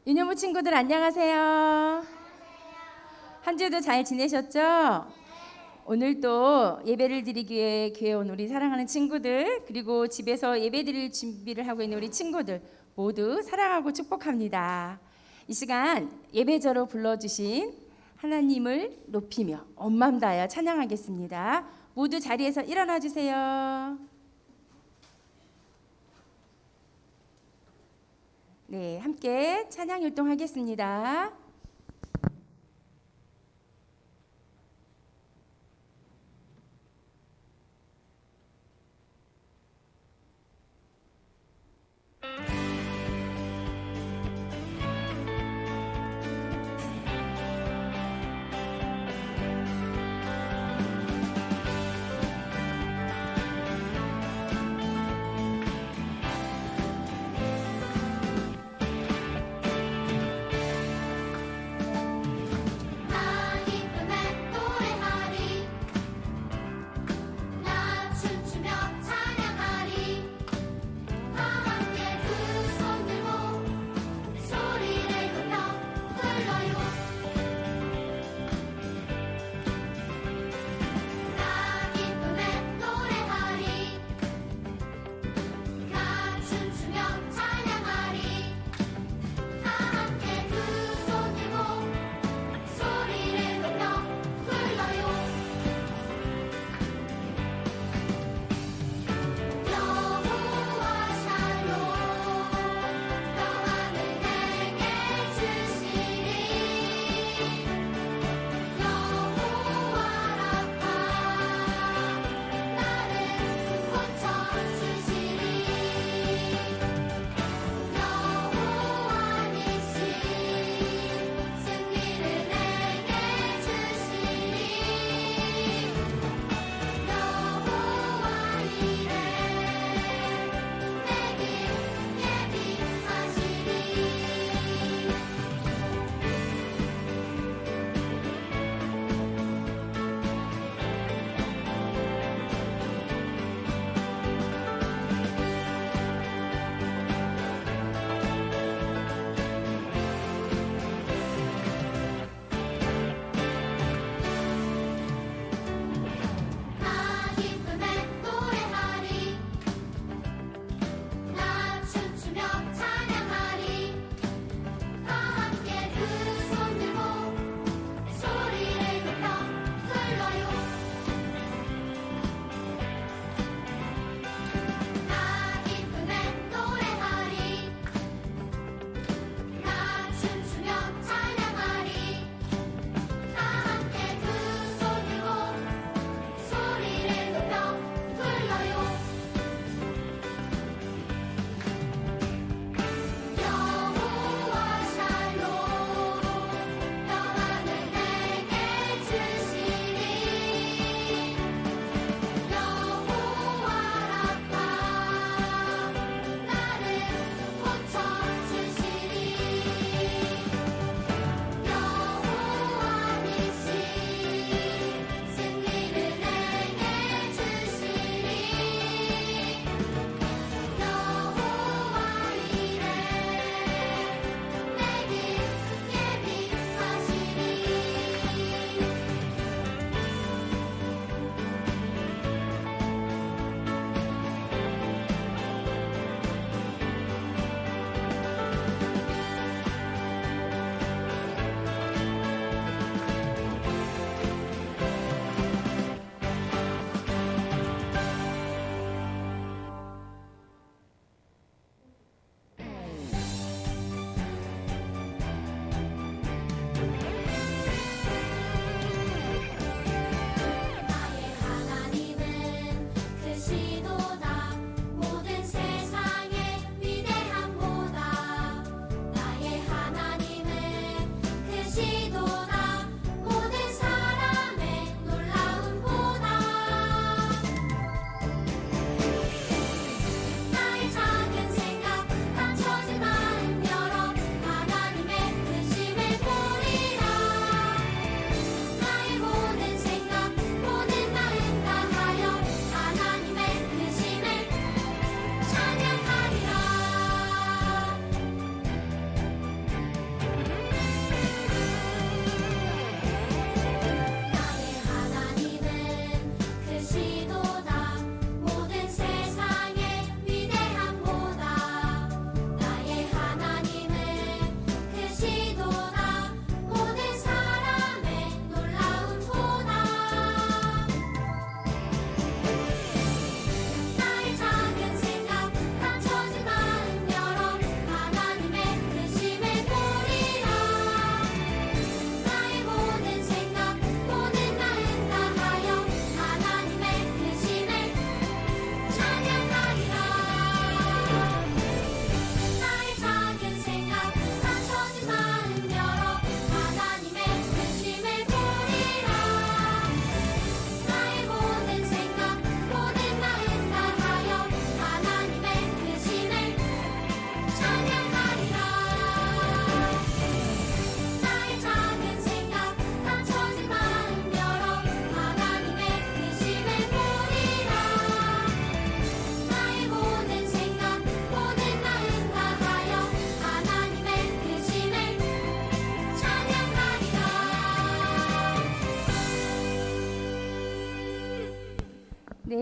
유년부 친구들 안녕하세요. 한 주도 잘 지내셨죠? 오늘 또 예배를 드리기 위해 교회에 온 우리 사랑하는 친구들, 그리고 집에서 예배 드릴 준비를 하고 있는 우리 친구들 모두 사랑하고 축복합니다. 이 시간 예배자로 불러주신 하나님을 높이며 엄맘 다하여 찬양하겠습니다. 모두 자리에서 일어나 주세요. 네, 함께 찬양 율동하겠습니다.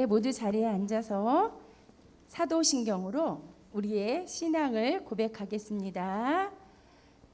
모두 자리에 앉아서 사도신경으로 우리의 신앙을 고백하겠습니다.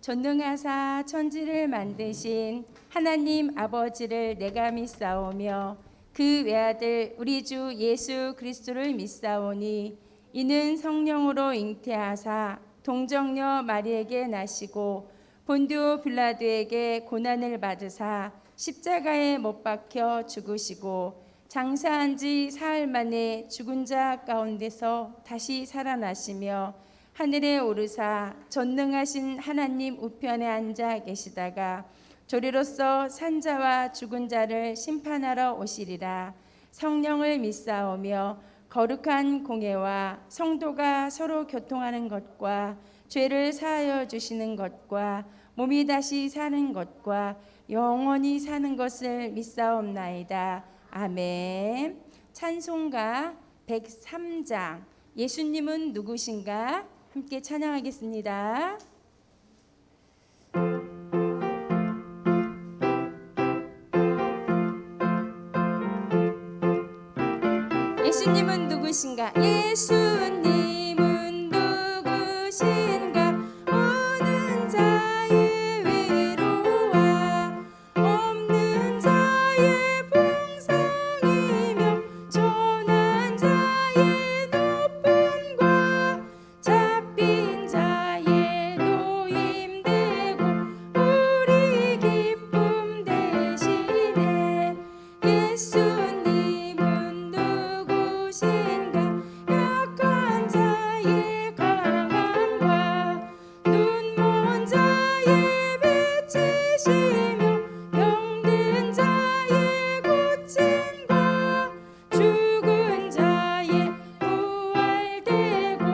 전능하사 천지를 만드신 하나님 아버지를 내가 믿사오며 그 외아들 우리 주 예수 그리스도를 믿사오니 이는 성령으로 잉태하사 동정녀 마리에게 나시고 본디오 빌라도에게 고난을 받으사 십자가에 못 박혀 죽으시고 장사한 지 사흘 만에 죽은 자 가운데서 다시 살아나시며 하늘에 오르사 전능하신 하나님 우편에 앉아 계시다가 조리로서 산자와 죽은 자를 심판하러 오시리라. 성령을 믿사오며 거룩한 공예와 성도가 서로 교통하는 것과 죄를 사하여 주시는 것과 몸이 다시 사는 것과 영원히 사는 것을 믿사옵나이다. 아멘. 찬송가 103장 예수님은 누구신가 함께 찬양하겠습니다. 예수님은 누구신가? 예수님은 누구신가? 오는 자의 위로와 없는 자의 풍성이며 전한 자의 높음과 잡힌 자의 노임되고 우리 기쁨 되시네. 예수님은 누구신가? 약한 자의 강함과 눈먼 자의 빛이시며 병든 자의 고침과 죽은 자의 부활되고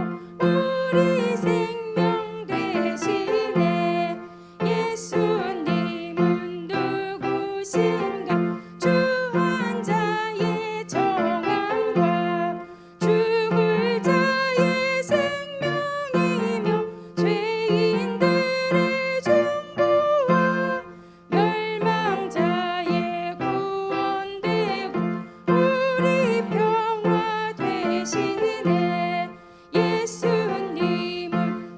우리 생명 되시네. 예수님은 누구신가? 주한 자의 정함과 죽을 자의 생명이며 죄인들의 중보와 멸망자의 구원되고 우리 평화 되시네. 예수님은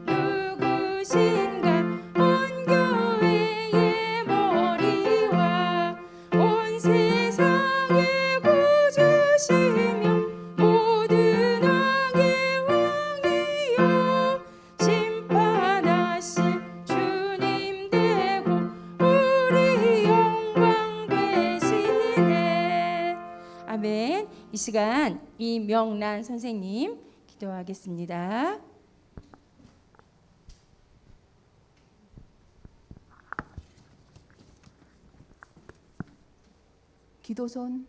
누구신가? 온 교회의 머리와 온 세상의 구주시며 모든 왕의 왕이요 심판하실 주님 되고 우리 영광 되시네. 아멘. 이 시간 이명란 선생님 기도하겠습니다. 기도선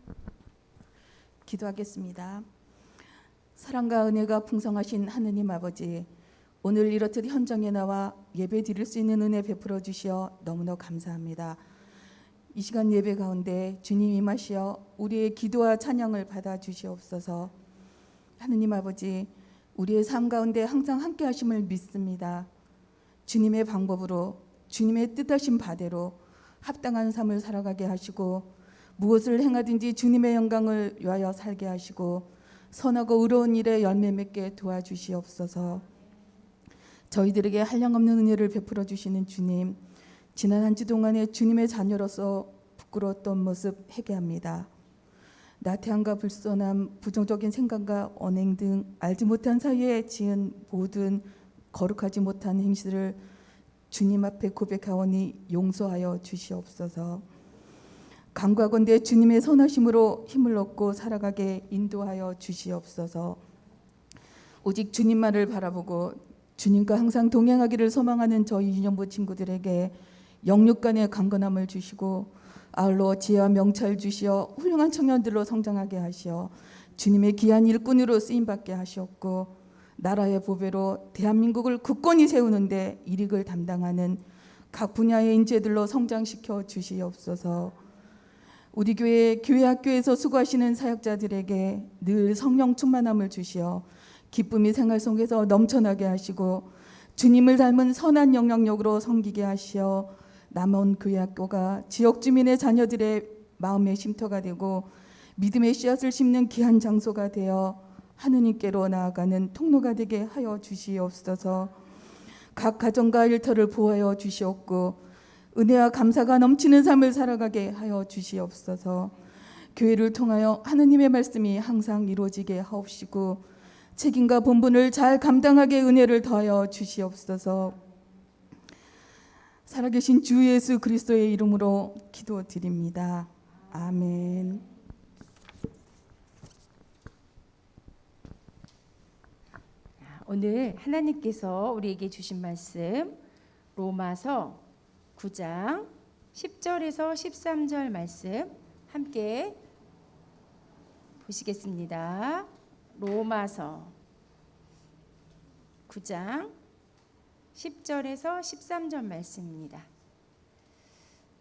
기도하겠습니다. 사랑과 은혜가 풍성하신 하느님 아버지, 오늘 이렇듯 현장에 나와 예배 드릴 수 있는 은혜 베풀어 주시어 너무나 감사합니다. 이 시간 예배 가운데 주님 임하시어 우리의 기도와 찬양을 받아 주시옵소서. 하느님 아버지, 우리의 삶 가운데 항상 함께 하심을 믿습니다. 주님의 방법으로 주님의 뜻하신 바대로 합당한 삶을 살아가게 하시고 무엇을 행하든지 주님의 영광을 위하여 살게 하시고 선하고 의로운 일에 열매 맺게 도와주시옵소서. 저희들에게 한량없는 은혜를 베풀어 주시는 주님, 지난 한 주 동안에 주님의 자녀로서 부끄러웠던 모습 회개합니다. 나태함과 불손함, 부정적인 생각과 언행 등 알지 못한 사이에 지은 모든 거룩하지 못한 행실을 주님 앞에 고백하오니 용서하여 주시옵소서. 간구하건대 주님의 선하심으로 힘을 얻고 살아가게 인도하여 주시옵소서. 오직 주님만을 바라보고 주님과 항상 동행하기를 소망하는 저희 유년부 친구들에게 영육 간의 강건함을 주시고 아울러 지혜와 명철 주시어 훌륭한 청년들로 성장하게 하시어 주님의 귀한 일꾼으로 쓰임받게 하시옵고 나라의 보배로 대한민국을 굳건히 세우는데 일익을 담당하는 각 분야의 인재들로 성장시켜 주시옵소서. 우리 교회 학교에서 수고하시는 사역자들에게 늘 성령 충만함을 주시어 기쁨이 생활 속에서 넘쳐나게 하시고 주님을 닮은 선한 영향력으로 섬기게 하시어 남원 교회 학교가 지역 주민의 자녀들의 마음의 쉼터가 되고 믿음의 씨앗을 심는 귀한 장소가 되어 하느님께로 나아가는 통로가 되게 하여 주시옵소서. 각 가정과 일터를 보호하여 주시옵고 은혜와 감사가 넘치는 삶을 살아가게 하여 주시옵소서. 교회를 통하여 하느님의 말씀이 항상 이루어지게 하옵시고 책임과 본분을 잘 감당하게 은혜를 더하여 주시옵소서. 살아계신 주 예수 그리스도의 이름으로 기도드립니다. 아멘. 오늘 하나님께서 우리에게 주신 말씀 로마서 9장 10절에서 13절 말씀 함께 보시겠습니다. 로마서 9장 10절에서 13절 말씀입니다.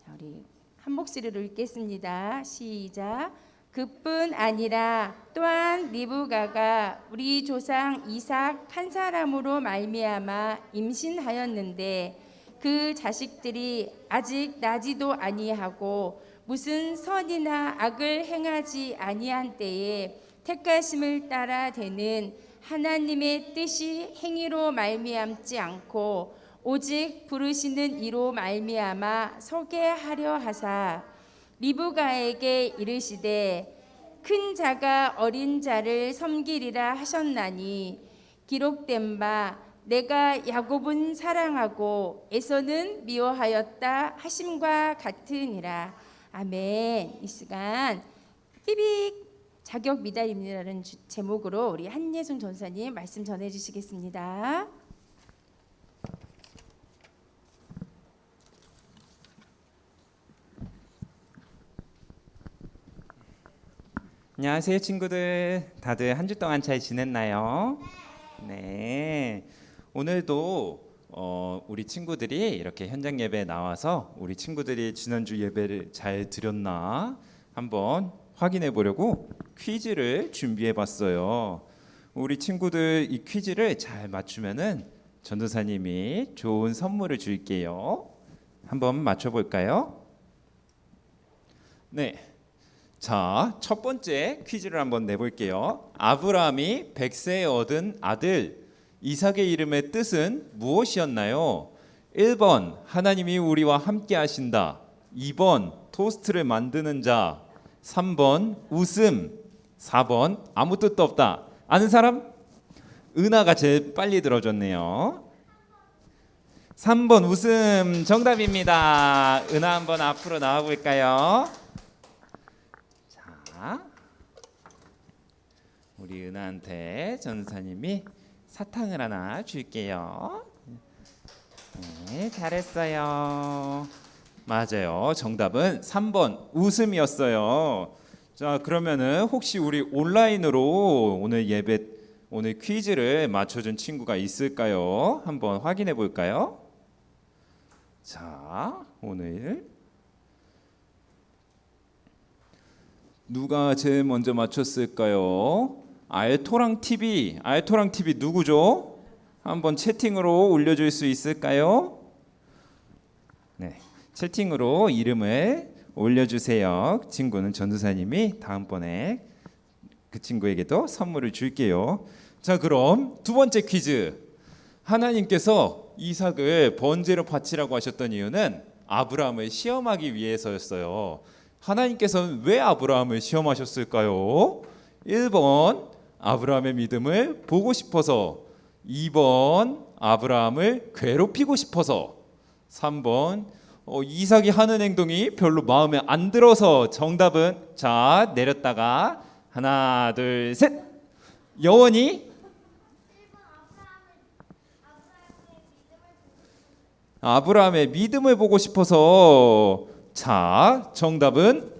자, 우리 한 목소리로 읽겠습니다. 시작. 그뿐 아니라 또한 리브가가 우리 조상 이삭 한 사람으로 말미암아 임신하였는데 그 자식들이 아직 나지도 아니하고 무슨 선이나 악을 행하지 아니한 때에 택하심을 따라 되는 하나님의 뜻이 행위로 말미암지 않고 오직 부르시는 이로 말미암아 서게 하려 하사 리브가에게 이르시되 큰 자가 어린 자를 섬기리라 하셨나니 기록된 바 내가 야곱은 사랑하고 에서는 미워하였다 하심과 같으니라. 아멘. 이 시간 삐빅 자격 미달입니다라는 제목으로 우리 한예순 전사님 말씀 전해주시겠습니다. 안녕하세요 친구들. 다들 한 주 동안 잘 지냈나요? 네. 오늘도 우리 친구들이 이렇게 현장 예배에 나와서 우리 친구들이 지난주 예배를 잘 드렸나 한번 확인해 보려고 퀴즈를 준비해 봤어요. 우리 친구들 이 퀴즈를 잘 맞추면은 전도사님이 좋은 선물을 줄게요. 한번 맞춰 볼까요? 네. 자, 첫 번째 퀴즈를 한번 내볼게요. 아브라함이 100세에 얻은 아들 이삭의 이름의 뜻은 무엇이었나요? 1번 하나님이 우리와 함께 하신다. 2번 토스트를 만드는 자. 3번 웃음. 4번 아무 뜻도 없다. 아는 사람? 은하가 제일 빨리 들어줬네요. 3번 웃음 정답입니다. 은하 한번 앞으로 나와 볼까요? 우리 은하한테 전사님이 사탕을 하나 줄게요. 네, 잘했어요. 맞아요. 정답은 3번 웃음이었어요. 자, 그러면은 혹시 우리 온라인으로 오늘 예배 오늘 퀴즈를 맞춰준 친구가 있을까요? 한번 확인해 볼까요? 자, 오늘 누가 제일 먼저 맞췄을까요? 알토랑 TV 누구죠? 한번 채팅으로 올려줄 수 있을까요? 네, 채팅으로 이름을 올려주세요. 친구는 전도사님이 다음번에 그 친구에게도 선물을 줄게요. 자, 그럼 두 번째 퀴즈. 하나님께서 이삭을 번제로 바치라고 하셨던 이유는 아브라함을 시험하기 위해서였어요. 하나님께서는 왜 아브라함을 시험하셨을까요? 1번 아브라함의 믿음을 보고 싶어서, 2번 아브라함을 괴롭히고 싶어서, 3번 이삭이 하는 행동이 별로 마음에 안 들어서. 정답은 자 내렸다가 하나 둘 셋. 여원이 아브라함의 믿음을 보고 싶어서. 자, 정답은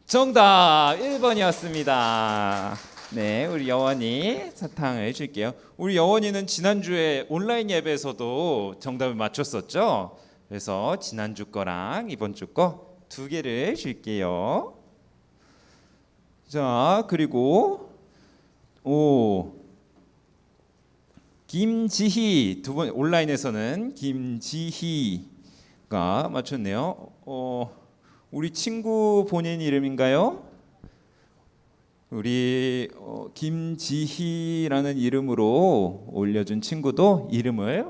정답 1번이었습니다. 네, 우리 여원이 사탕을 줄게요. 우리 여원이는 지난주에 온라인 예배에서도 정답을 맞췄었죠. 그래서 지난주 거랑 이번 주 거 두 개를 줄게요. 자, 그리고 김지희 두 번 온라인에서는 김지희가 맞췄네요. 우리 친구 본인 이름인가요? 우리 김지희라는 이름으로 올려준 친구도 이름을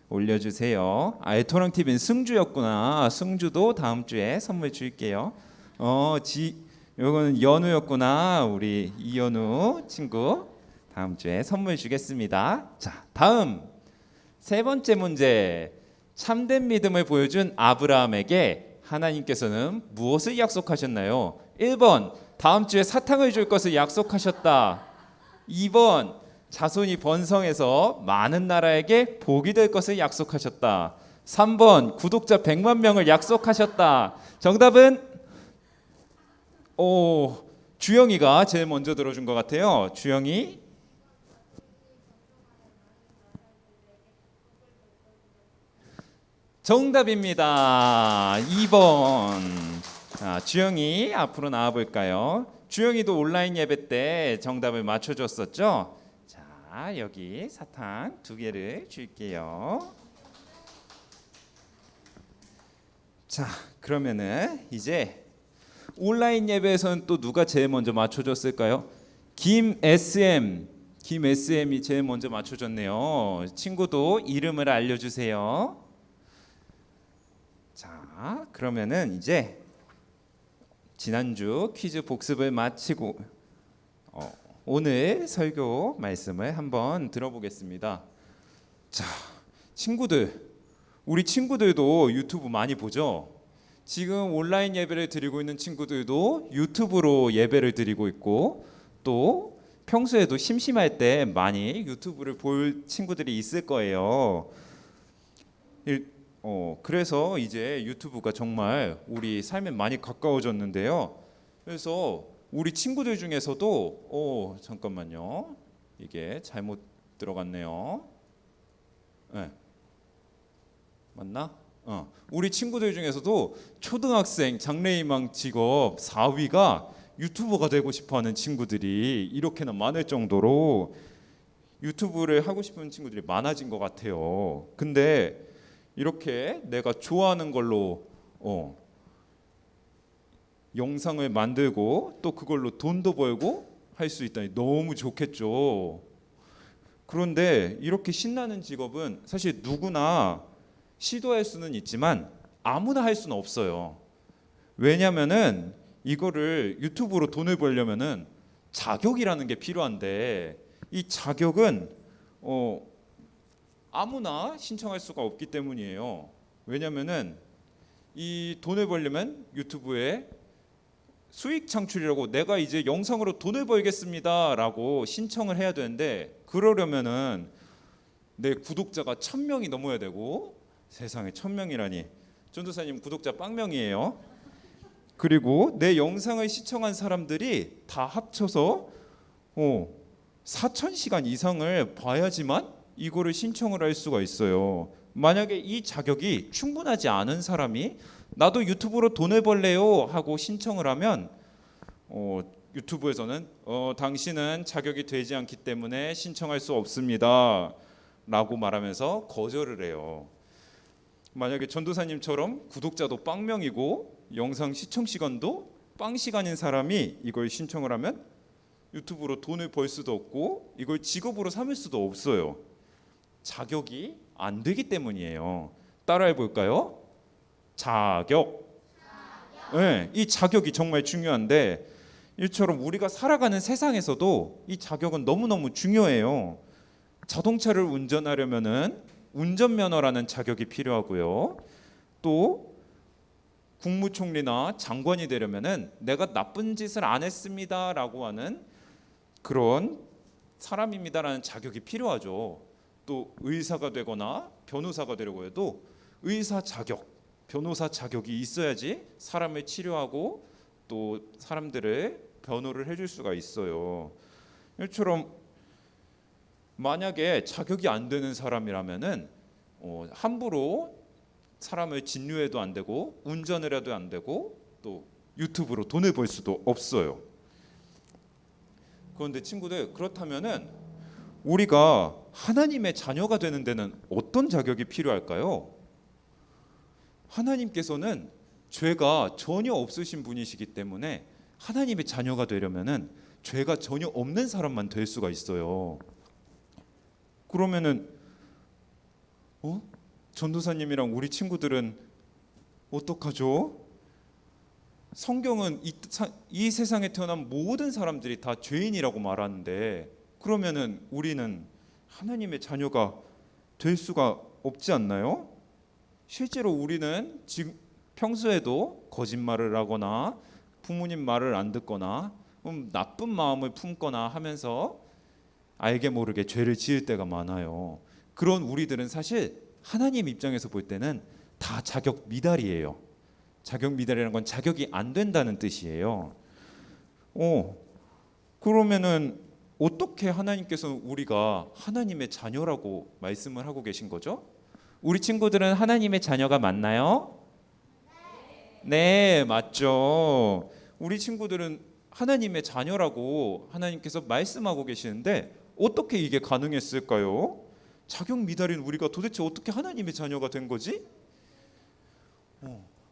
올려주세요. 에토랑 TV는 승주였구나. 승주도 다음 주에 선물 줄게요. 요거는 연우였구나. 우리 이연우 친구 다음 주에 선물 주겠습니다. 자, 다음 세 번째 문제. 참된 믿음을 보여준 아브라함에게 하나님께서는 무엇을 약속하셨나요? 1번 다음 주에 사탕을 줄 것을 약속하셨다. 2번 자손이 번성해서 많은 나라에게 복이 될 것을 약속하셨다. 3번 구독자 100만 명을 약속하셨다. 정답은 주영이가 제일 먼저 들어준 것 같아요. 주영이. 정답입니다. 2번. 주영이 앞으로 나와 볼까요? 주영이도 온라인 예배 때 정답을 맞춰줬었죠? 자, 여기 사탕 2개를 줄게요. 자, 그러면은 이제 온라인 예배에서는 또 누가 제일 먼저 맞춰줬을까요? 김SM이 제일 먼저 맞춰줬네요. 친구도 이름을 알려주세요. 자, 그러면은 이제 지난주 퀴즈 복습을 마치고 오늘 설교 말씀을 한번 들어보겠습니다. 자, 우리 친구들도 유튜브 많이 보죠? 지금 온라인 예배를 드리고 있는 친구들도 유튜브로 예배를 드리고 있고, 또 평소에도 심심할 때 많이 유튜브를 볼 친구들이 있을 거예요. 그래서 이제 유튜브가 정말 우리 삶에 많이 가까워졌는데요. 그래서 우리 친구들 중에서도 잠깐만요. 이게 잘못 들어갔네요. 네. 맞나? 우리 친구들 중에서도 초등학생 장래희망 직업 4위가 유튜버가 되고 싶어하는 친구들이 이렇게나 많을 정도로 유튜브를 하고 싶은 친구들이 많아진 것 같아요. 근데 이렇게 내가 좋아하는 걸로 영상을 만들고 또 그걸로 돈도 벌고 할 수 있다니 너무 좋겠죠. 그런데 이렇게 신나는 직업은 사실 누구나 시도할 수는 있지만 아무나 할 수는 없어요. 왜냐면은 이거를 유튜브로 돈을 벌려면은 자격이라는 게 필요한데, 이 자격은 아무나 신청할 수가 없기 때문이에요. 왜냐면은 이 돈을 벌려면 유튜브에 수익 창출이라고 내가 이제 영상으로 돈을 벌겠습니다라고 신청을 해야 되는데, 그러려면은 내 구독자가 1000명이 넘어야 되고, 세상에 1000명이라니. 전도사님 구독자 0명이에요. 그리고 내 영상을 시청한 사람들이 다 합쳐서 4000시간 이상을 봐야지만 이거를 신청을 할 수가 있어요. 만약에 이 자격이 충분하지 않은 사람이 나도 유튜브로 돈을 벌래요 하고 신청을 하면 유튜브에서는 당신은 자격이 되지 않기 때문에 신청할 수 없습니다 라고 말하면서 거절을 해요. 만약에 전도사님처럼 구독자도 0명이고 영상 시청 시간도 0시간인 사람이 이걸 신청을 하면 유튜브로 돈을 벌 수도 없고 이걸 직업으로 삼을 수도 없어요. 자격이 안 되기 때문이에요. 따라해 볼까요? 자격. 네, 이 자격이 정말 중요한데, 이처럼 우리가 살아가는 세상에서도 이 자격은 너무너무 중요해요. 자동차를 운전하려면은 운전면허라는 자격이 필요하고요. 또 국무총리나 장관이 되려면은 내가 나쁜 짓을 안 했습니다라고 하는 그런 사람입니다라는 자격이 필요하죠. 또 의사가 되거나 변호사가 되려고 해도 의사 자격, 변호사 자격이 있어야지 사람을 치료하고 또 사람들을 변호를 해줄 수가 있어요. 이처럼 만약에 자격이 안 되는 사람이라면은 함부로 사람을 진료해도 안 되고 운전을 해도 안 되고 또 유튜브로 돈을 벌 수도 없어요. 그런데 친구들, 그렇다면은 우리가 하나님의 자녀가 되는 데는 어떤 자격이 필요할까요? 하나님께서는 죄가 전혀 없으신 분이시기 때문에 하나님의 자녀가 되려면은 죄가 전혀 없는 사람만 될 수가 있어요. 그러면은 전도사님이랑 우리 친구들은 어떡하죠? 성경은 이 세상에 태어난 모든 사람들이 다 죄인이라고 말하는데, 그러면은 우리는 하나님의 자녀가 될 수가 없지 않나요? 실제로 우리는 지금 평소에도 거짓말을 하거나 부모님 말을 안 듣거나 나쁜 마음을 품거나 하면서 알게 모르게 죄를 지을 때가 많아요. 그런 우리들은 사실 하나님 입장에서 볼 때는 다 자격 미달이에요. 자격 미달이라는 건 자격이 안 된다는 뜻이에요. 그러면은 어떻게 하나님께서 우리가 하나님의 자녀라고 말씀을 하고 계신 거죠? 우리 친구들은 하나님의 자녀가 맞나요? 네, 맞죠. 우리 친구들은 하나님의 자녀라고 하나님께서 말씀하고 계시는데 어떻게 이게 가능했을까요? 자격 미달인 우리가 도대체 어떻게 하나님의 자녀가 된 거지?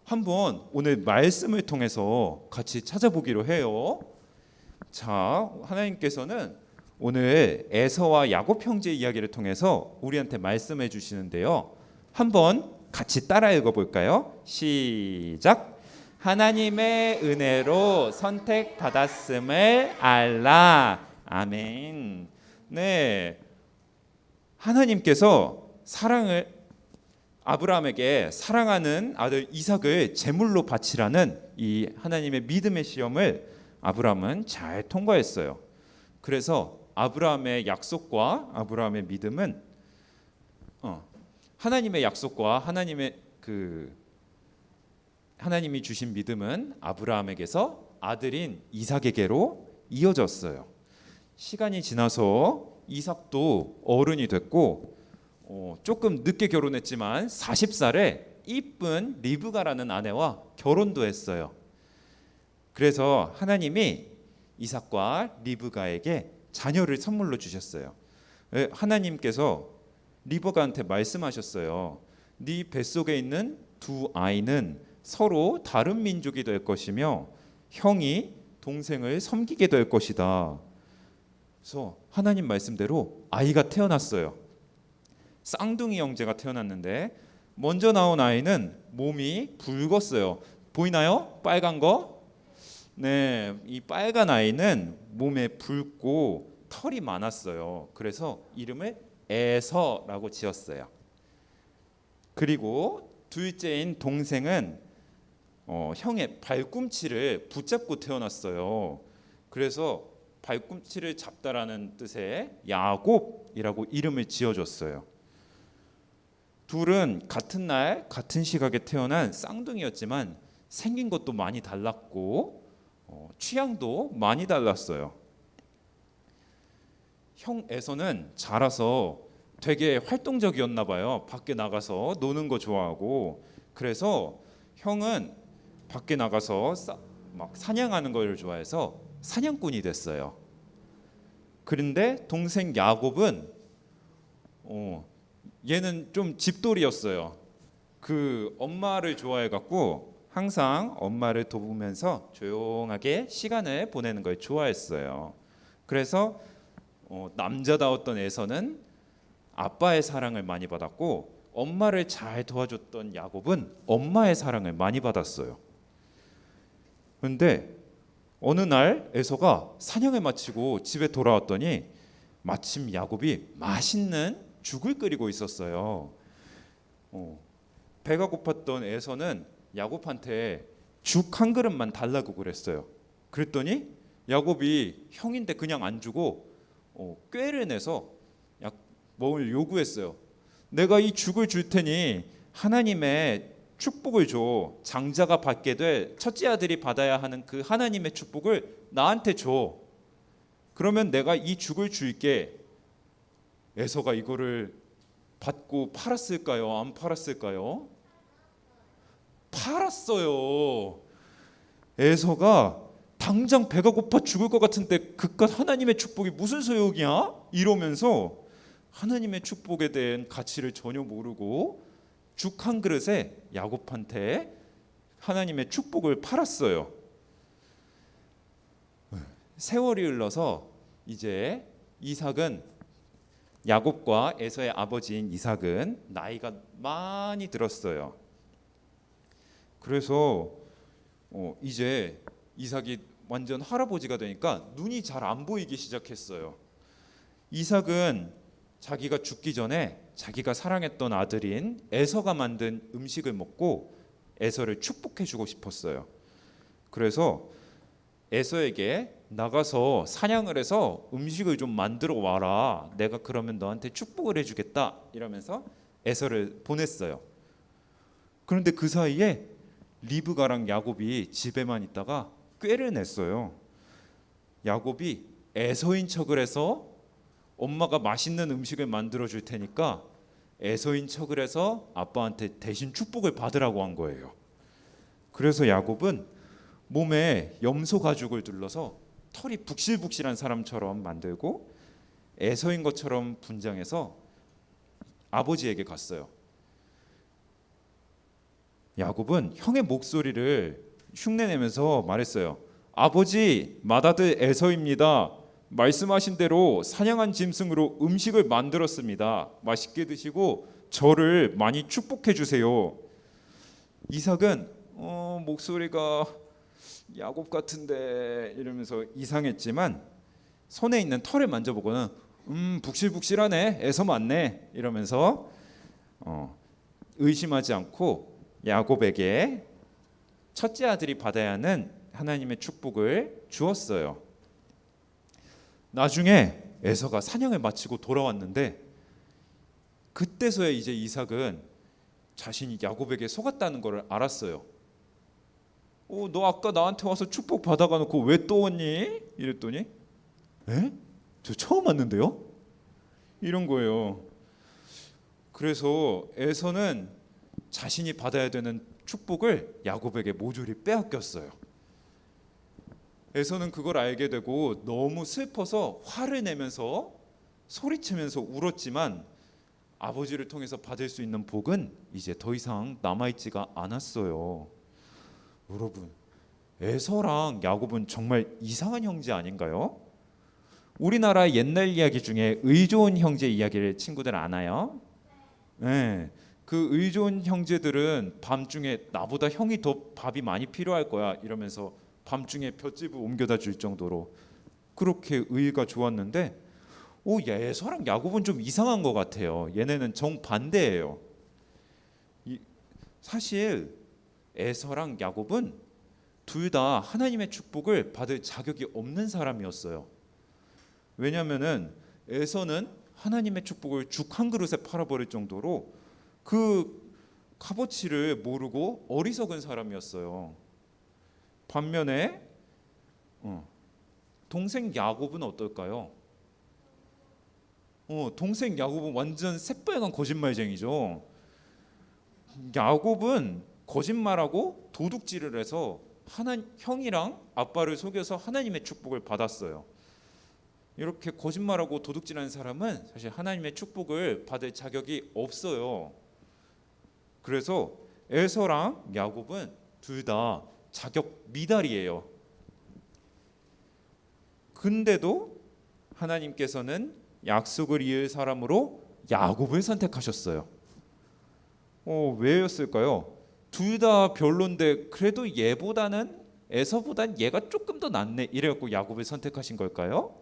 한번 오늘 말씀을 통해서 같이 찾아보기로 해요. 자, 하나님께서는 오늘 에서와 야곱 형제 이야기를 통해서 우리한테 말씀해 주시는데요. 한번 같이 따라 읽어볼까요? 시작. 하나님의 은혜로 선택받았음을 알라. 아멘. 네, 하나님께서 아브라함에게 사랑하는 아들 이삭을 제물로 바치라는 이 하나님의 믿음의 시험을 아브라함은 잘 통과했어요. 그래서 아브라함의 약속과 아브라함의 믿음은 하나님의 약속과 하나님이 주신 믿음은 아브라함에게서 아들인 이삭에게로 이어졌어요. 시간이 지나서 이삭도 어른이 됐고 조금 늦게 결혼했지만 40살에 이쁜 리브가라는 아내와 결혼도 했어요. 그래서 하나님이 이삭과 리브가에게 자녀를 선물로 주셨어요. 하나님께서 리브가한테 말씀하셨어요. 네 뱃속에 있는 두 아이는 서로 다른 민족이 될 것이며 형이 동생을 섬기게 될 것이다. 그래서 하나님 말씀대로 아이가 태어났어요. 쌍둥이 형제가 태어났는데 먼저 나온 아이는 몸이 붉었어요. 보이나요? 빨간 거? 네, 이 빨간 아이는 몸에 붉고 털이 많았어요. 그래서 이름을 에서라고 지었어요. 그리고 둘째인 동생은 형의 발꿈치를 붙잡고 태어났어요. 그래서 발꿈치를 잡다라는 뜻의 야곱이라고 이름을 지어줬어요. 둘은 같은 날 같은 시각에 태어난 쌍둥이였지만 생긴 것도 많이 달랐고 취향도 많이 달랐어요. 형 에서는 자라서 되게 활동적이었나 봐요. 밖에 나가서 노는 거 좋아하고. 그래서 형은 밖에 나가서 막 사냥하는 걸 좋아해서 사냥꾼이 됐어요. 그런데 동생 야곱은 얘는 좀 집돌이였어요. 그 엄마를 좋아해 갖고 항상 엄마를 돕으면서 조용하게 시간을 보내는 걸 좋아했어요. 그래서 남자다웠던 에서는 아빠의 사랑을 많이 받았고 엄마를 잘 도와줬던 야곱은 엄마의 사랑을 많이 받았어요. 그런데 어느 날 에서가 사냥을 마치고 집에 돌아왔더니 마침 야곱이 맛있는 죽을 끓이고 있었어요. 배가 고팠던 에서는 야곱한테 죽 한 그릇만 달라고 그랬어요. 그랬더니 야곱이 형인데 그냥 안 주고 꾀를 내서 뭘 요구했어요. 내가 이 죽을 줄 테니 하나님의 축복을 줘. 장자가 받게 될 첫째 아들이 받아야 하는 그 하나님의 축복을 나한테 줘. 그러면 내가 이 죽을 줄게. 에서가 이거를 받고 팔았을까요? 안 팔았을까요? 팔았어요. 에서가 당장 배가 고파 죽을 것 같은데 그깟 하나님의 축복이 무슨 소용이야? 이러면서 하나님의 축복에 대한 가치를 전혀 모르고 죽 한 그릇에 야곱한테 하나님의 축복을 팔았어요. 세월이 흘러서 이제 이삭은 야곱과 에서의 아버지인 이삭은 나이가 많이 들었어요. 그래서 이제 이삭이 완전 할아버지가 되니까 눈이 잘 안 보이기 시작했어요. 이삭은 자기가 죽기 전에 자기가 사랑했던 아들인 에서가 만든 음식을 먹고 에서를 축복해주고 싶었어요. 그래서 에서에게 나가서 사냥을 해서 음식을 좀 만들어 와라. 내가 그러면 너한테 축복을 해주겠다. 이러면서 에서를 보냈어요. 그런데 그 사이에 리브가랑 야곱이 집에만 있다가 꾀를 냈어요. 야곱이 에서인 척을 해서 엄마가 맛있는 음식을 만들어 줄 테니까 에서인 척을 해서 아빠한테 대신 축복을 받으라고 한 거예요. 그래서 야곱은 몸에 염소 가죽을 둘러서 털이 북실북실한 사람처럼 만들고 에서인 것처럼 분장해서 아버지에게 갔어요. 야곱은 형의 목소리를 흉내내면서 말했어요. 아버지, 맏아들 에서입니다. 말씀하신 대로 사냥한 짐승으로 음식을 만들었습니다. 맛있게 드시고 저를 많이 축복해 주세요. 이삭은 목소리가 야곱 같은데 이러면서 이상했지만 손에 있는 털을 만져보고는 북실북실하네, 에서 맞네 이러면서 의심하지 않고 야곱에게 첫째 아들이 받아야 하는 하나님의 축복을 주었어요. 나중에 에서가 사냥을 마치고 돌아왔는데 그때서야 이제 이삭은 자신이 야곱에게 속았다는 것을 알았어요. 너 아까 나한테 와서 축복 받아가 놓고 왜 또 왔니? 이랬더니 에? 저 처음 왔는데요? 이런 거예요. 그래서 에서는 자신이 받아야 되는 축복을 야곱에게 모조리 빼앗겼어요. 에서는 그걸 알게 되고 너무 슬퍼서 화를 내면서 소리치면서 울었지만 아버지를 통해서 받을 수 있는 복은 이제 더 이상 남아있지가 않았어요. 여러분, 에서랑 야곱은 정말 이상한 형제 아닌가요? 우리나라 옛날 이야기 중에 의좋은 형제 이야기를 친구들 아나요? 네, 그 의좋은 형제들은 밤중에 나보다 형이 더 밥이 많이 필요할 거야 이러면서 밤중에 볏짚을 옮겨다 줄 정도로 그렇게 의가 좋았는데 에서랑 야곱은 좀 이상한 것 같아요. 얘네는 정반대예요. 사실 에서랑 야곱은 둘 다 하나님의 축복을 받을 자격이 없는 사람이었어요. 왜냐하면은 에서는 하나님의 축복을 죽 한 그릇에 팔아버릴 정도로 그 값어치를 모르고 어리석은 사람이었어요. 반면에 동생 야곱은 어떨까요? 동생 야곱은 완전 새빨간 거짓말쟁이죠. 야곱은 거짓말하고 도둑질을 해서 형이랑 아빠를 속여서 하나님의 축복을 받았어요. 이렇게 거짓말하고 도둑질하는 사람은 사실 하나님의 축복을 받을 자격이 없어요. 그래서 에서랑 야곱은 둘 다 자격 미달이에요. 근데도 하나님께서는 약속을 이을 사람으로 야곱을 선택하셨어요. 왜였을까요? 둘 다 별론데 그래도 얘보다는 에서보단 얘가 조금 더 낫네 이래갖고 야곱을 선택하신 걸까요?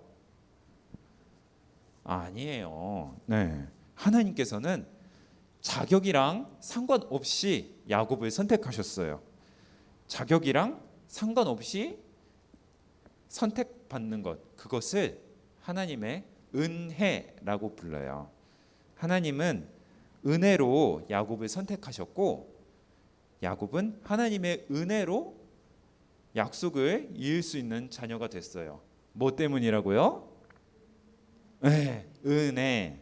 아니에요. 네, 하나님께서는 자격이랑 상관없이 야곱을 선택하셨어요. 자격이랑 상관없이 선택받는 것, 그것을 하나님의 은혜라고 불러요. 하나님은 은혜로 야곱을 선택하셨고 야곱은 하나님의 은혜로 약속을 이을 수 있는 자녀가 됐어요. 뭐 때문이라고요? 네, 은혜.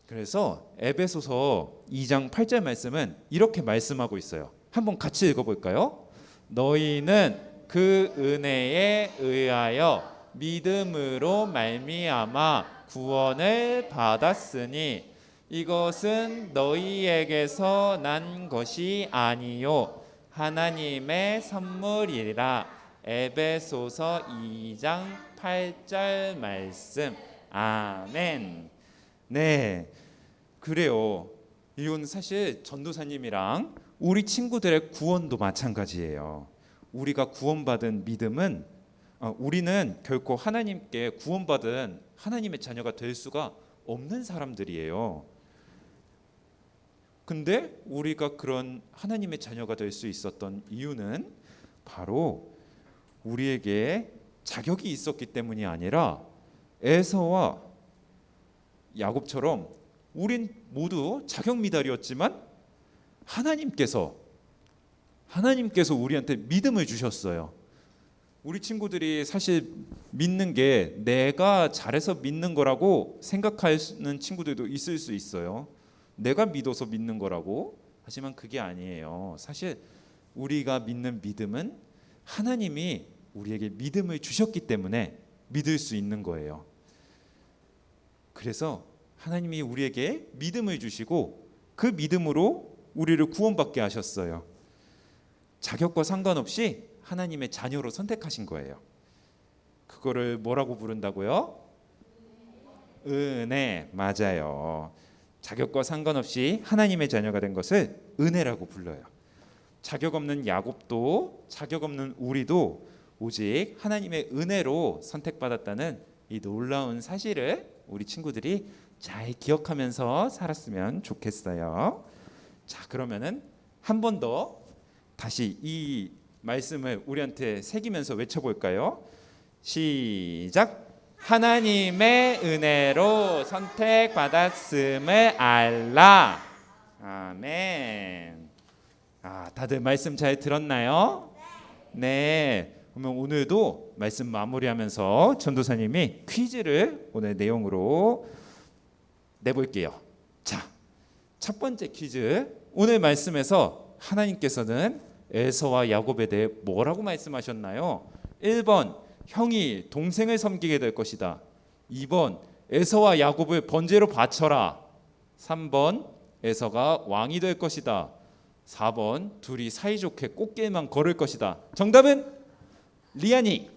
그래서 에베소서 2장 8절 말씀은 이렇게 말씀하고 있어요. 한번 같이 읽어볼까요? 너희는 그 은혜에 의하여 믿음으로 말미암아 구원을 받았으니 이것은 너희에게서 난 것이 아니요 하나님의 선물이라. 에베소서 2장 8절 말씀. 아멘. 네, 그래요. 이건 사실 전도사님이랑 우리 친구들의 구원도 마찬가지예요. 우리가 구원받은 믿음은 우리는 결코 하나님께 구원받은 하나님의 자녀가 될 수가 없는 사람들이에요. 근데 우리가 그런 하나님의 자녀가 될 수 있었던 이유는 바로 우리에게 자격이 있었기 때문이 아니라 에서와 야곱처럼 우린 모두 자격 미달이었지만 하나님께서 우리한테 믿음을 주셨어요. 우리 친구들이 사실 믿는 게 내가 잘해서 믿는 거라고 생각하는 친구들도 있을 수 있어요. 내가 믿어서 믿는 거라고. 하지만 그게 아니에요. 사실 우리가 믿는 믿음은 하나님이 우리에게 믿음을 주셨기 때문에 믿을 수 있는 거예요. 그래서 하나님이 우리에게 믿음을 주시고 그 믿음으로 우리를 구원받게 하셨어요. 자격과 상관없이 하나님의 자녀로 선택하신 거예요. 그거를 뭐라고 부른다고요? 은혜. 맞아요. 자격과 상관없이 하나님의 자녀가 된 것을 은혜라고 불러요. 자격 없는 야곱도 자격 없는 우리도 오직 하나님의 은혜로 선택받았다는 이 놀라운 사실을 우리 친구들이 잘 기억하면서 살았으면 좋겠어요. 자, 그러면은 한 번 더 다시 이 말씀을 우리한테 새기면서 외쳐볼까요? 시작. 하나님의 은혜로 선택받았음을 알라. 아멘. 다들 말씀 잘 들었나요? 네. 그러면 오늘도 말씀 마무리하면서 전도사님이 퀴즈를 오늘 내용으로 내볼게요. 자, 첫 번째 퀴즈. 오늘 말씀에서 하나님께서는 에서와 야곱에 대해 뭐라고 말씀하셨나요? 1번 형이 동생을 섬기게 될 것이다. 2번 에서와 야곱을 번제로 바쳐라. 3번 에서가 왕이 될 것이다. 4번 둘이 사이좋게 꽃길만 걸을 것이다. 정답은 리안이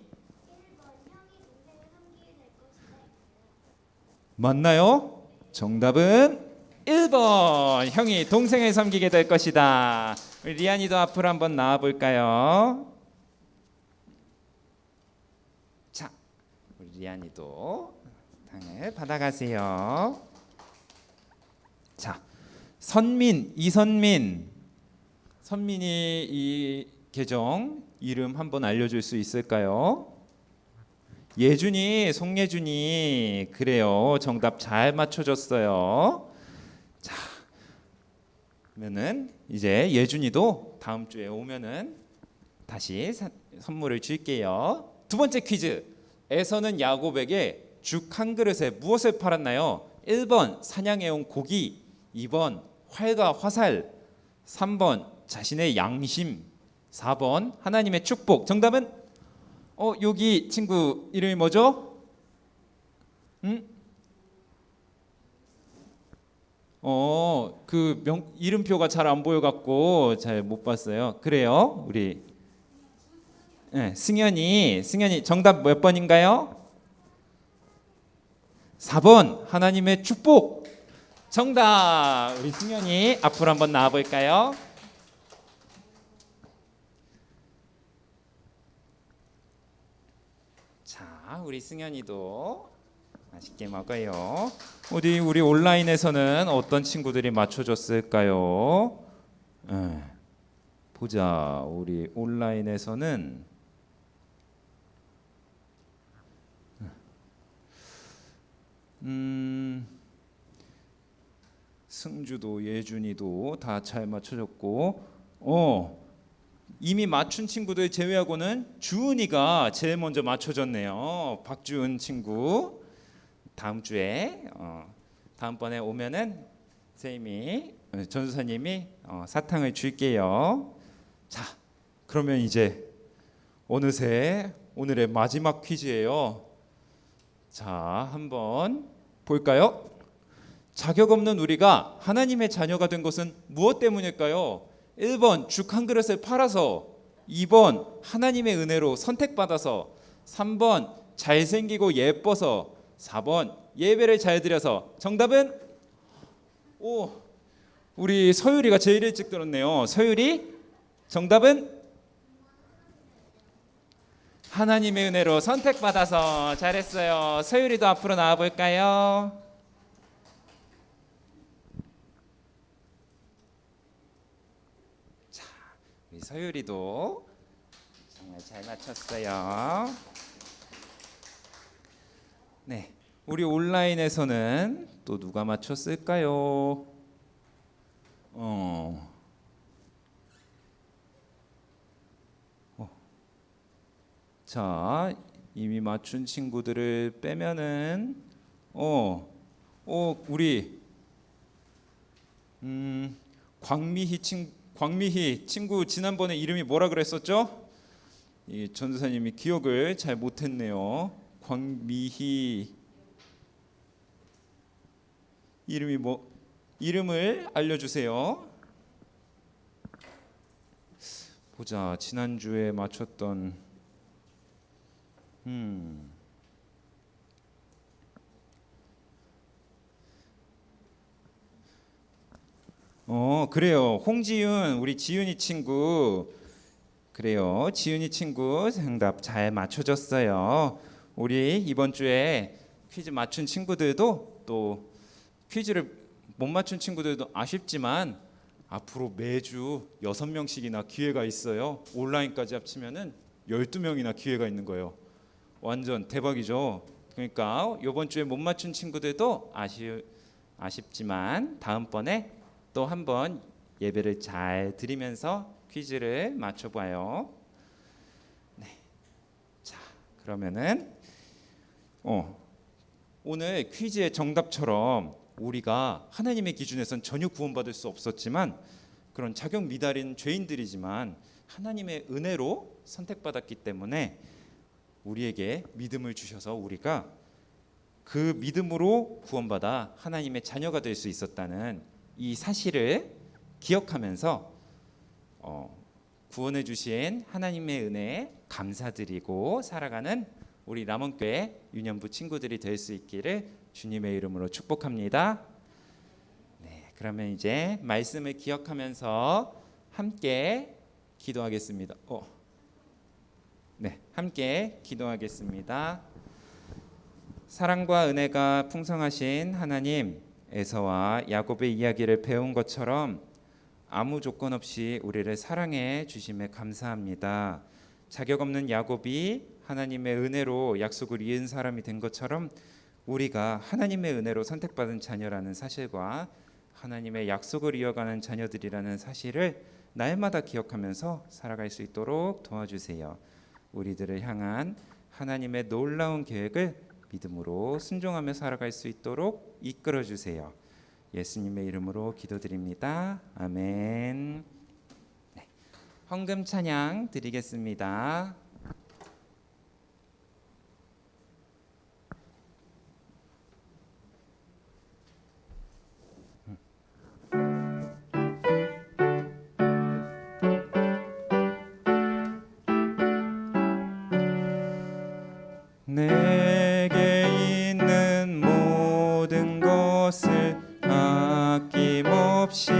맞나요? 정답은 1번 형이 동생을 섬기게 될 것이다. 우리 리안이도 앞으로 한번 나와 볼까요? 자, 우리 리안이도 당을 받아가세요. 자, 이선민이 이 계정 이름 한번 알려줄 수 있을까요? 송예준이 그래요. 정답 잘 맞춰줬어요. 자, 그러면은 이제 예준이도 다음 주에 오면은 다시 선물을 줄게요. 두 번째 퀴즈. 에서는 야곱에게 죽 한 그릇에 무엇을 팔았나요? 1번 사냥해온 고기, 2번 활과 화살, 3번 자신의 양심, 4번 하나님의 축복. 정답은 여기 친구 이름이 뭐죠? 이름표가 잘 안 보여 갖고 잘 못 봤어요. 그래요. 우리 승현이 정답 몇 번인가요? 4번 하나님의 축복. 정답. 우리 승현이 앞으로 한번 나와 볼까요? 자, 우리 승현이도 맛있게 먹어요. 우리 온라인에서는 어떤 친구들이 맞춰줬을까요? 보자. 우리 온라인에서는 승주도 예준이도 다 잘 맞춰줬고 이미 맞춘 친구들 제외하고는 주은이가 제일 먼저 맞춰줬네요. 박주은 친구. 다음 주에 다음번에 오면은 선생님이 전수사님이 사탕을 줄게요. 자, 그러면 이제 어느새 오늘의 마지막 퀴즈예요. 자, 한번 볼까요? 자격 없는 우리가 하나님의 자녀가 된 것은 무엇 때문일까요? 1번 죽 한 그릇을 팔아서, 2번 하나님의 은혜로 선택받아서, 3번 잘생기고 예뻐서, 4번 예배를 잘 드려서. 정답은 우리 서율이가 제일 일찍 들었네요. 서율이 정답은 하나님의 은혜로 선택받아서. 잘했어요. 서율이도 앞으로 나와 볼까요? 자, 우리 서율이도 정말 잘 맞췄어요. 네, 우리 온라인에서는 또 누가 맞췄을까요? 자, 이미 맞춘 친구들을 빼면은 우리 광미희 친구 지난번에 이름이 뭐라 그랬었죠? 이 전도사님이 기억을 잘 못했네요. 광미희 이름이 이름을 알려주세요. 보자. 지난주에 맞췄던 그래요. 홍지윤, 우리 지윤이 친구. 그래요. 지윤이 친구 정답 잘 맞춰줬어요. 우리 이번 주에 퀴즈 맞춘 친구들도, 또 퀴즈를 못 맞춘 친구들도 아쉽지만 앞으로 매주 6명씩이나 기회가 있어요. 온라인까지 합치면은 12명이나 기회가 있는 거예요. 완전 대박이죠. 그러니까 이번 주에 못 맞춘 친구들도 아쉽지만 다음번에 또 한번 예배를 잘 드리면서 퀴즈를 맞춰봐요. 네. 자, 그러면은 오늘 퀴즈의 정답처럼 우리가 하나님의 기준에선 전혀 구원받을 수 없었지만, 그런 자격 미달인 죄인들이지만 하나님의 은혜로 선택받았기 때문에 우리에게 믿음을 주셔서 우리가 그 믿음으로 구원받아 하나님의 자녀가 될 수 있었다는 이 사실을 기억하면서 구원해 주신 하나님의 은혜에 감사드리고 살아가는 우리 남원교회 유년부 친구들이 될 수 있기를 주님의 이름으로 축복합니다. 네, 그러면 이제 말씀을 기억하면서 함께 기도하겠습니다. 네, 함께 기도하겠습니다. 사랑과 은혜가 풍성하신 하나님, 에서와 야곱의 이야기를 배운 것처럼 아무 조건 없이 우리를 사랑해 주심에 감사합니다. 자격 없는 야곱이 하나님의 은혜로 약속을 이은 사람이 된 것처럼 우리가 하나님의 은혜로 선택받은 자녀라는 사실과 하나님의 약속을 이어가는 자녀들이라는 사실을 날마다 기억하면서 살아갈 수 있도록 도와주세요. 우리들을 향한 하나님의 놀라운 계획을 믿음으로 순종하며 살아갈 수 있도록 이끌어 주세요. 예수님의 이름으로 기도드립니다. 아멘. 네, 헌금 찬양 드리겠습니다. 내게 있는 모든 것을 아낌없이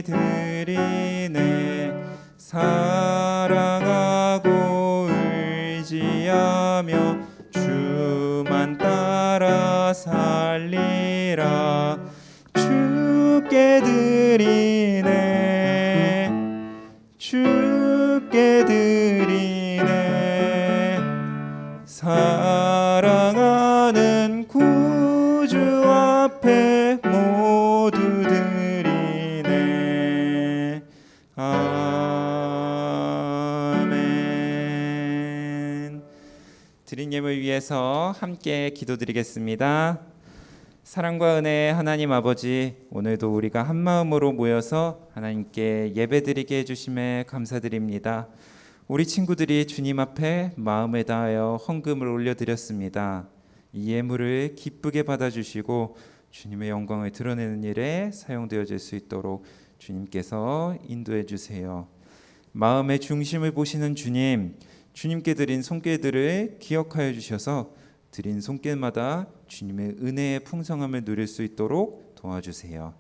드리네. 사랑하고 의지하며 주만 따라 살리라. 주께 드리네, 주께 드리네. 사랑하는 구주 앞에 모두 드리네. 아멘. 드린 예물 위해서 함께 기도드리겠습니다. 사랑과 은혜 하나님 아버지, 오늘도 우리가 한 마음으로 모여서 하나님께 예배드리게 해주심에 감사드립니다. 우리 친구들이 주님 앞에 마음을 다하여 헌금을 올려드렸습니다. 이 예물을 기쁘게 받아주시고 주님의 영광을 드러내는 일에 사용되어질 수 있도록 주님께서 인도해 주세요. 마음의 중심을 보시는 주님, 주님께 드린 손길들을 기억하여 주셔서 드린 손길마다 주님의 은혜의 풍성함을 누릴 수 있도록 도와주세요.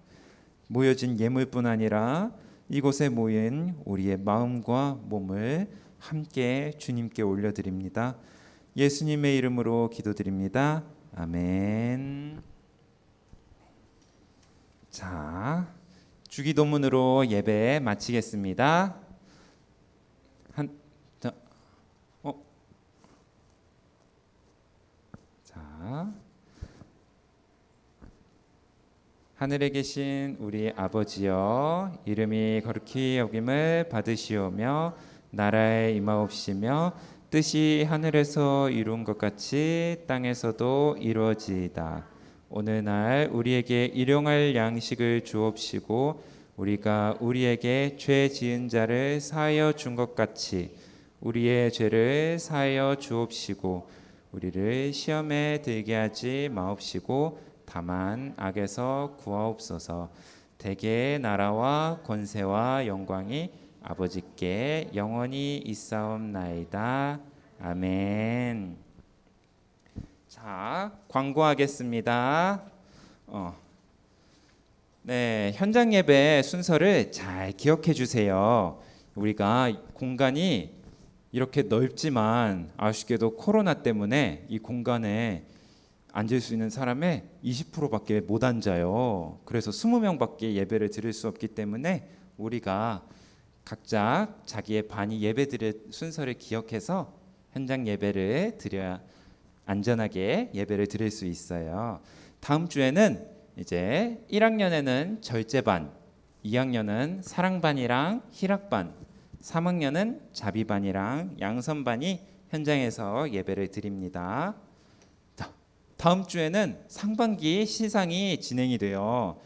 모여진 예물뿐 아니라 이곳에 모인 우리의 마음과 몸을 함께 주님께 올려드립니다. 예수님의 이름으로 기도드립니다. 아멘. 자, 주기도문으로 예배 마치겠습니다. 자, 하늘에 계신 우리 아버지여, 이름이 거룩히 여김을 받으시오며 나라에 임하옵시며 뜻이 하늘에서 이룬 것 같이 땅에서도 이루어지이다. 오늘날 우리에게 일용할 양식을 주옵시고 우리가 우리에게 죄 지은 자를 사하여 준 것 같이 우리의 죄를 사하여 주옵시고 우리를 시험에 들게 하지 마옵시고 다만 악에서 구하옵소서. 대개의 나라와 권세와 영광이 아버지께 영원히 있사옵나이다. 아멘. 자, 광고하겠습니다. 네, 현장 예배 순서를 잘 기억해 주세요. 우리가 공간이 이렇게 넓지만 아쉽게도 코로나 때문에 이 공간에 앉을 수 있는 사람의 20%밖에 못 앉아요. 그래서 20명밖에 예배를 드릴 수 없기 때문에 우리가 각자 자기의 반이 예배 드릴 순서를 기억해서 현장 예배를 드려야 안전하게 예배를 드릴 수 있어요. 다음 주에는 이제 1학년에는 절제반, 2학년은 사랑반이랑 희락반, 3학년은 자비반이랑 양선반이 현장에서 예배를 드립니다. 다음 주에는 상반기 시상이 진행이 돼요.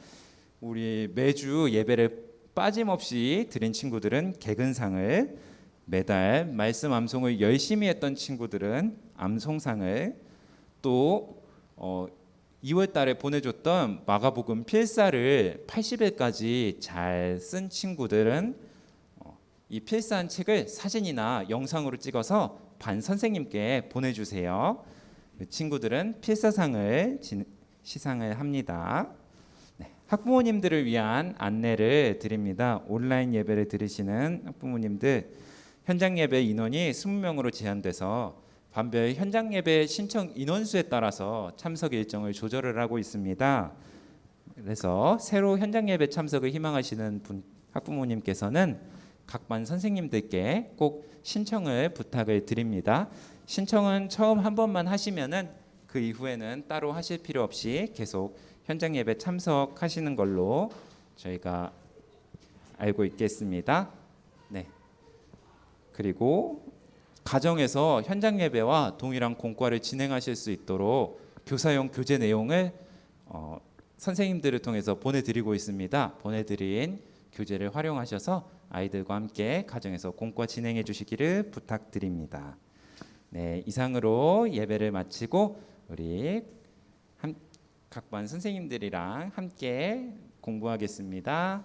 우리 매주 예배를 빠짐없이 드린 친구들은 개근상을, 매달 말씀 암송을 열심히 했던 친구들은 암송상을, 또 2월 달에 보내줬던 마가복음 필사를 80일까지 잘 쓴 친구들은 이 필사한 책을 사진이나 영상으로 찍어서 반 선생님께 보내주세요. 친구들은 필사상을 시상을 합니다. 네, 학부모님들을 위한 안내를 드립니다. 온라인 예배를 들으시는 학부모님들, 현장 예배 인원이 20명으로 제한돼서 반별 현장 예배 신청 인원수에 따라서 참석 일정을 조절을 하고 있습니다. 그래서 새로 현장 예배 참석을 희망하시는 학부모님께서는 각 반 선생님들께 꼭 신청을 부탁을 드립니다. 신청은 처음 한 번만 하시면은 그 이후에는 따로 하실 필요 없이 계속 현장 예배 참석하시는 걸로 저희가 알고 있겠습니다. 네. 그리고 가정에서 현장 예배와 동일한 공과를 진행하실 수 있도록 교사용 교재 내용을 선생님들을 통해서 보내드리고 있습니다. 보내드린 교재를 활용하셔서 아이들과 함께 가정에서 공과 진행해 주시기를 부탁드립니다. 네, 이상으로 예배를 마치고 우리 각 반 선생님들이랑 함께 공부하겠습니다.